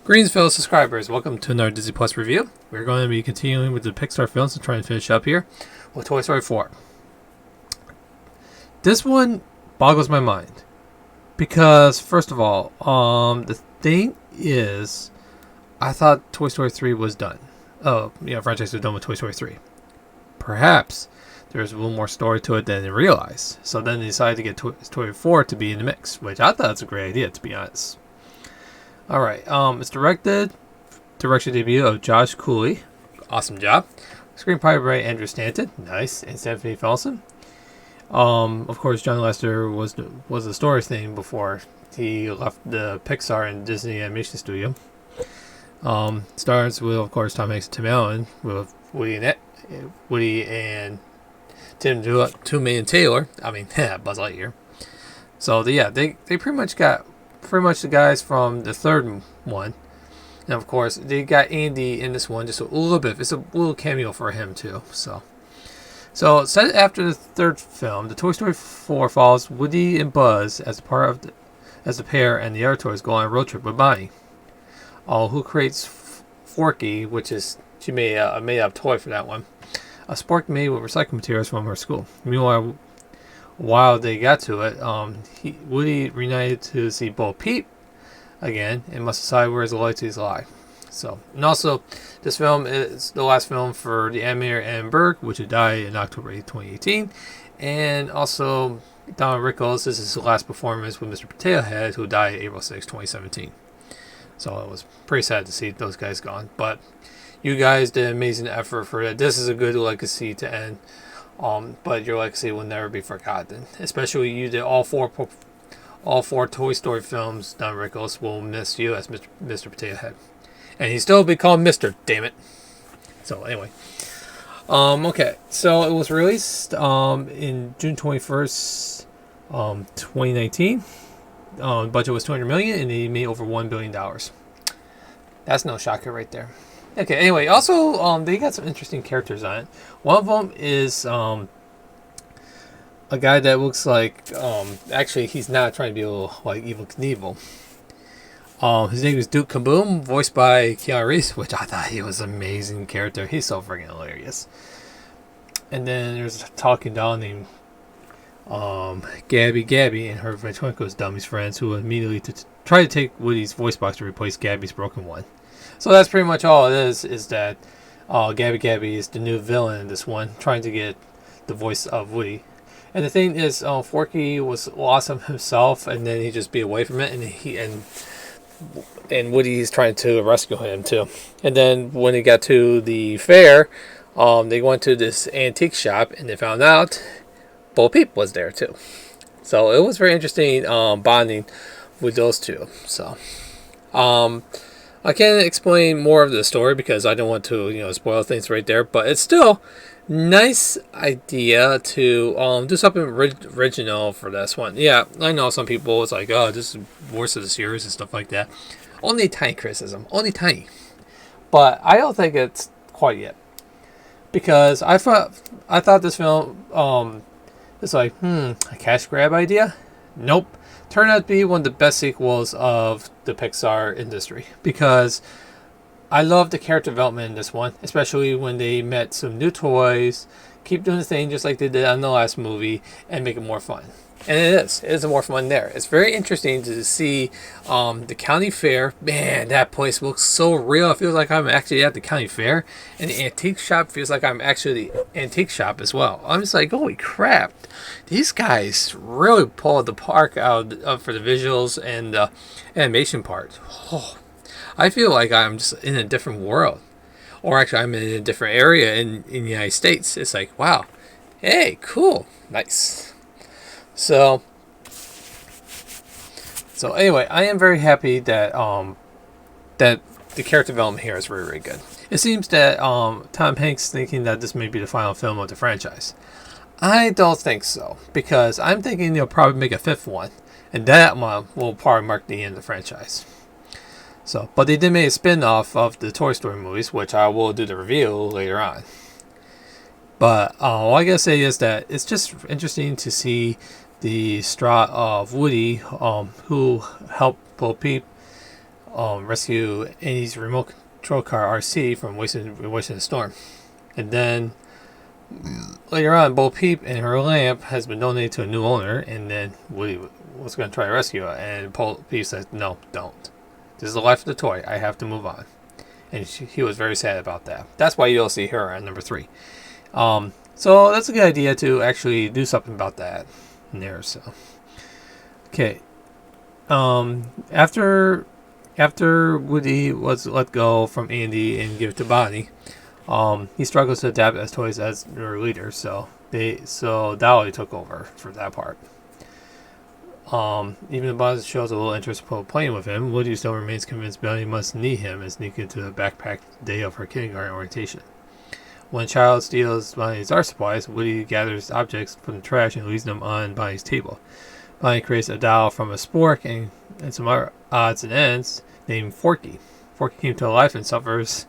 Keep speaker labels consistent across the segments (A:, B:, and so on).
A: Greetings, fellow subscribers. Welcome to another Disney Plus review. We're going to be continuing with the Pixar films and trying to finish up here with Toy Story 4. This one boggles my mind because, first of all, the thing is, I thought Toy Story 3 was done. Oh, yeah, franchise was done with Toy Story 3. Perhaps there's a little more story to it than they realized. So then they decided to get Toy Story 4 to be in the mix, which I thought was a great idea, to be honest. Alright, it's direction debut of Josh Cooley. Awesome job. Screenplay by Andrew Stanton. Nice. And Stephanie Felson. Of course, John Lester was the story thing before he left the Pixar and Disney Animation Studio. Stars with, of course, Tom Hanks and Tim Allen, with Woody and Toomey and Taylor. I mean, Buzz Lightyear. So, they pretty much got the guys from the third one. And of course, they got Andy in this one just a little bit. It's a little cameo for him too. So set after the third film, the Toy Story 4 follows Woody and Buzz as the pair and the other toys go on a road trip with Bonnie. Who creates Forky, which is she made a made-up toy for that one. A spork made with recycled materials from her school. Meanwhile, while they got to it, Woody reunited to see Bo Peep again and must decide where his loyalties lie. So, and also, this film is the last film for the animator Ellen Berg, which would die in October 8, 2018. And also, Don Rickles, this is his last performance with Mr. Potato Head, who died April 6, 2017. So, it was pretty sad to see those guys gone. But you guys did an amazing effort for it. This is a good legacy to end. But your legacy will never be forgotten. Especially you did all four Toy Story films. Don Rickles will miss you as Mr. Potato Head, and he still will be called Mr. Damn it. So anyway, okay. So it was released in June 21st, 2019. Budget was $200 million, and he made over $1 billion. That's no shocker right there. Okay, anyway, also, they got some interesting characters on it. One of them is a guy that looks like, actually, he's not trying to be a little, like, Evel Knievel. His name is Duke Kaboom, voiced by Keanu Reeves, which I thought he was an amazing character. He's so freaking hilarious. And then there's a talking doll named Gabby, and her ventriloquist dummy's friends, who immediately try to take Woody's voice box to replace Gabby's broken one. So that's pretty much all it is that Gabby is the new villain in this one, trying to get the voice of Woody. And the thing is, Forky was awesome himself, and then he just be away from it, and Woody's trying to rescue him too. And then when they got to the fair, they went to this antique shop, and they found out Bo Peep was there too. So it was very interesting bonding with those two. So I can't explain more of the story because I don't want to, spoil things right there. But it's still nice idea to do something original for this one. Yeah, I know some people, it's like, oh, this is worst of the series and stuff like that. Only tiny criticism, only tiny. But I don't think it's quite yet, because I thought this film it's like a cash grab idea. Nope. Turned out to be one of the best sequels of the Pixar industry, because I love the character development in this one, especially when they met some new toys, keep doing the thing just like they did on the last movie, and make it more fun. And it is more fun there. It's very interesting to see the county fair. Man, that place looks so real. It feels like I'm actually at the county fair. And the antique shop feels like I'm actually the antique shop as well. I'm just like, holy crap. These guys really pulled the park out for the visuals and the animation part. Oh, I feel like I'm just in a different world. Or actually, I'm in a different area in the United States. It's like, wow. Hey, cool. Nice. So anyway, I am very happy that that the character development here is really, really good. It seems that Tom Hanks thinking that this may be the final film of the franchise. I don't think so, because I'm thinking they'll probably make a fifth one, and that one will probably mark the end of the franchise. So, but they did make a spin-off of the Toy Story movies, which I will do the review later on. But all I gotta say is that it's just interesting to see the strut of Woody, who helped Bo Peep rescue Annie's remote control car RC from wasting the storm. And then later on, Bo Peep and her lamp has been donated to a new owner, and then Woody was going to try to rescue it, and Bo Peep says, "No, don't. This is the life of the toy. I have to move on." And he was very sad about that. That's why you'll see her at number 3. So that's a good idea to actually do something about that in there. So, okay. After Woody was let go from Andy and give it to Bonnie, he struggles to adapt as toys as their leader. So Dolly took over for that part. Even though Buzz shows a little interest in playing with him, Woody still remains convinced Bonnie must need him and sneak into the backpack the day of her kindergarten orientation. When a child steals Bonnie's art supplies, Woody gathers objects from the trash and leaves them on Bonnie's table. Bonnie creates a doll from a spork and some other odds and ends named Forky. Forky came to life and suffers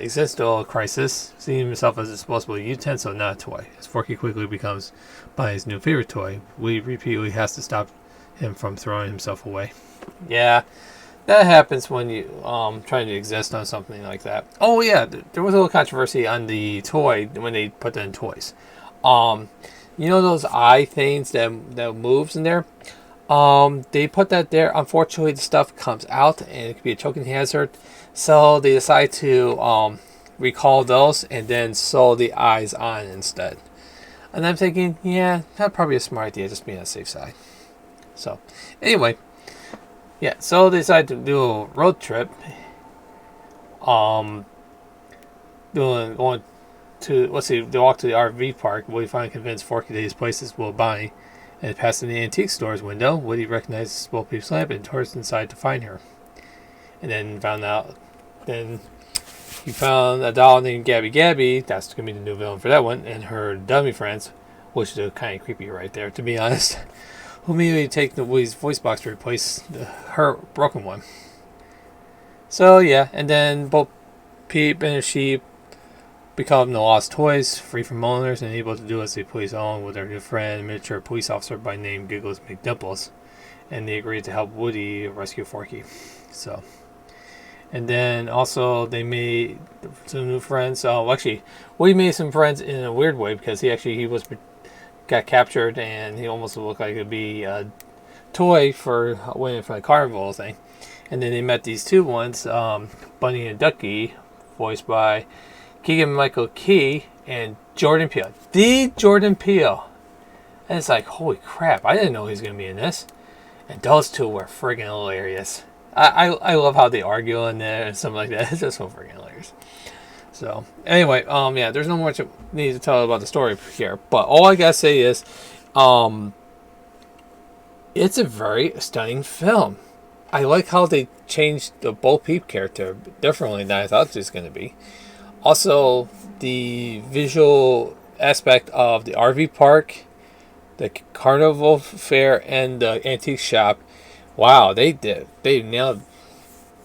A: existential crisis, seeing himself as a disposable utensil, not a toy. As Forky quickly becomes Bonnie's new favorite toy, Woody repeatedly has to stop him from throwing himself away. Yeah, that happens when you trying to exist on something like that. Oh yeah, there was a little controversy on the toy when they put that in toys. You know those eye things that moves in there? They put that there. Unfortunately, the stuff comes out and it could be a choking hazard. So they decide to recall those and then sew the eyes on instead. And I'm thinking, yeah, that's probably a smart idea, just being on the safe side. So, anyway, yeah, so they decided to do a road trip. Going to, they walk to the RV park. Woody finally convinced Forky that his places will Bonnie. And passing the antique store's window, Woody recognizes Bo Peep's lamp and tours inside to find her. And then he found a doll named Gabby. That's going to be the new villain for that one. And her dummy friends, which is kind of creepy right there, to be honest. Who immediately take the Woody's voice box to replace her broken one. So, yeah. And then Bo Peep and she become the lost toys, free from owners, and able to do as they please, along with their new friend, a miniature police officer by name Giggles McDimples. And they agreed to help Woody rescue Forky. So, and then also they made some new friends. Actually, Woody made some friends in a weird way because he got captured and he almost looked like it'd be a toy for winning for the carnival thing. And then they met these two ones, Bunny and Ducky, voiced by Keegan-Michael Key and Jordan Peele. The Jordan Peele. And it's like, holy crap, I didn't know he was going to be in this. And those two were friggin' hilarious. I love how they argue in there and something like that. It's just so friggin' hilarious. So, anyway, yeah, there's no more need to tell about the story here. But all I gotta say is, it's a very stunning film. I like how they changed the Bo Peep character differently than I thought it was going to be. Also, the visual aspect of the RV park, the carnival fair, and the antique shop. Wow, they nailed.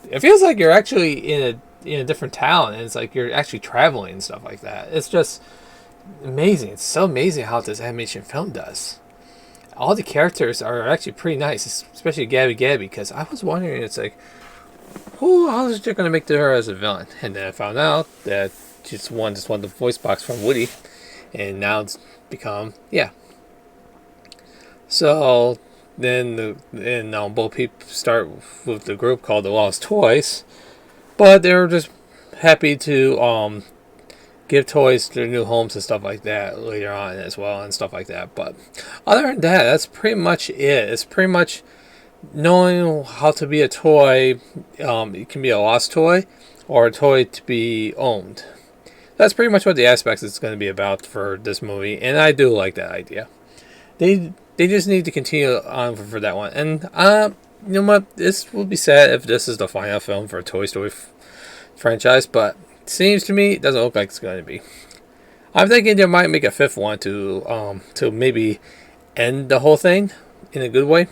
A: It feels like you're actually in a different town, and it's like you're actually traveling and stuff like that. It's just amazing. It's so amazing how this animation film does. All the characters are actually pretty nice, especially Gabby, because I was wondering, it's like, how is they going to make her as a villain? And then I found out that she just won the voice box from Woody, and now it's become, yeah. So then now Bo Peep start with the group called the Lost Toys, but they were just happy to give toys to their new homes and stuff like that later on as well and stuff like that. But other than that, that's pretty much it. It's pretty much knowing how to be a toy. It can be a lost toy or a toy to be owned. That's pretty much what the aspects is going to be about for this movie, and I do like that idea. They just need to continue on for that one. And you know what? This will be sad if this is the final film for a Toy Story franchise, but it seems to me it doesn't look like it's going to be. I'm thinking they might make a fifth one to maybe end the whole thing in a good way.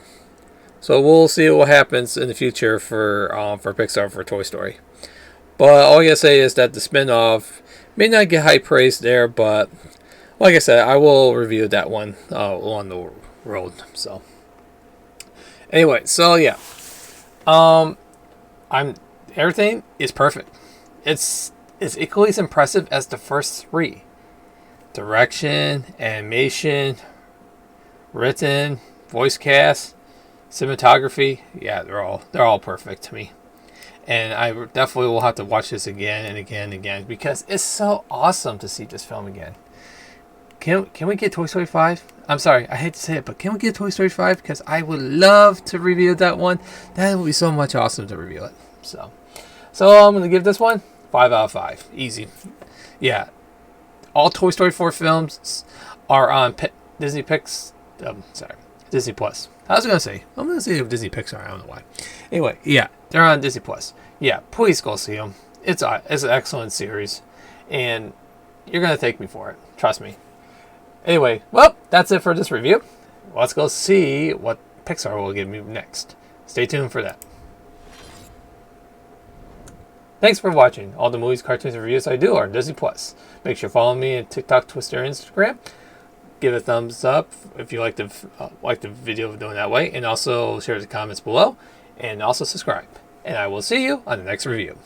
A: So we'll see what happens in the future for Pixar for Toy Story. But all I gotta say is that the spin-off may not get high praise there, but like I said, I will review that one along the road. So anyway, so yeah. Everything is perfect. It's equally as impressive as the first three. Direction, animation, written, voice cast, cinematography. Yeah, they're all perfect to me. And I definitely will have to watch this again and again and again because it's so awesome to see this film again. Can we get Toy Story 5? I'm sorry, I hate to say it, but can we get Toy Story 5? Because I would love to review that one. That would be so much awesome to review it. So I'm going to give this one 5 out of 5. Easy. Yeah. All Toy Story 4 films are on Disney Plus. I was going to say, I'm going to say Disney Pixar. I don't know why. Anyway, yeah, they're on Disney Plus. Yeah, please go see them. It's an excellent series, and you're going to thank me for it. Trust me. Anyway, well, that's it for this review. Let's go see what Pixar will give me next. Stay tuned for that. Thanks for watching. All the movies, cartoons, and reviews I do are on Disney Plus. Make sure to follow me on TikTok, Twitter, and Instagram. Give it a thumbs up if you like the video doing that way, and also share the comments below, and also subscribe. And I will see you on the next review.